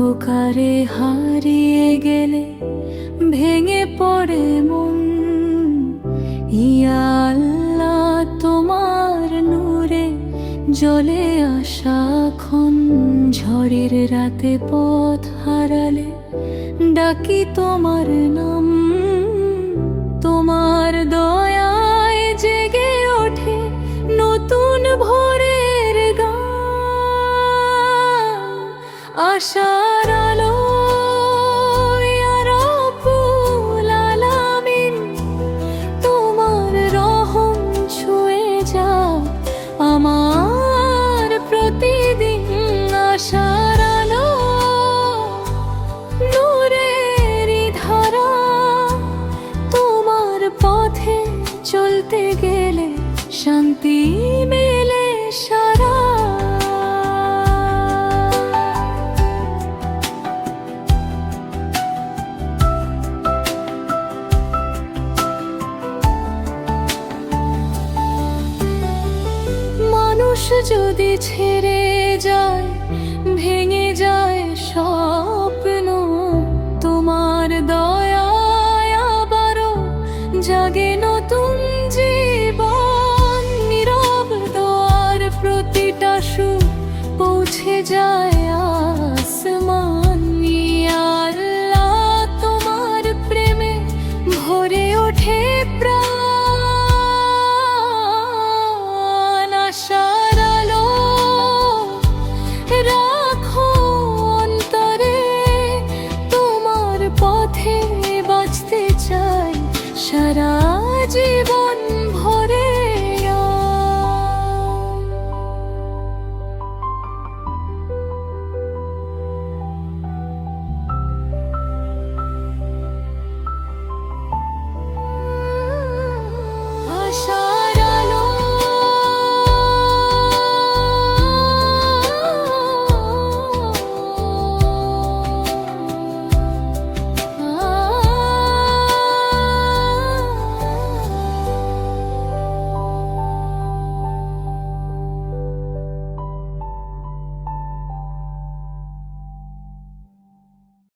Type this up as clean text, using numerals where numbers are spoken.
অন্ধকারে হারিয়ে গেলে ভেঙে পড়ে মন। ইয়া আল্লাহ, তোমার নূরে জ্বলে আশাক্ষণ। ঝড়ের রাতে পথ হারালে ডাকি তোমার নাম। তোমার দয়ায় জেগে ওঠে নতুন ভোরের গান। আশার আলো ইয়া রাব্বুল আলামিন, তোমার রহম ছুঁয়ে যাও আমার প্রতিদিন। আশার আলো নূরেরই ধারা, তোমার পথে চলতে গেলে শান্তি মেলে সারা। মানুষ যদি ছেড়ে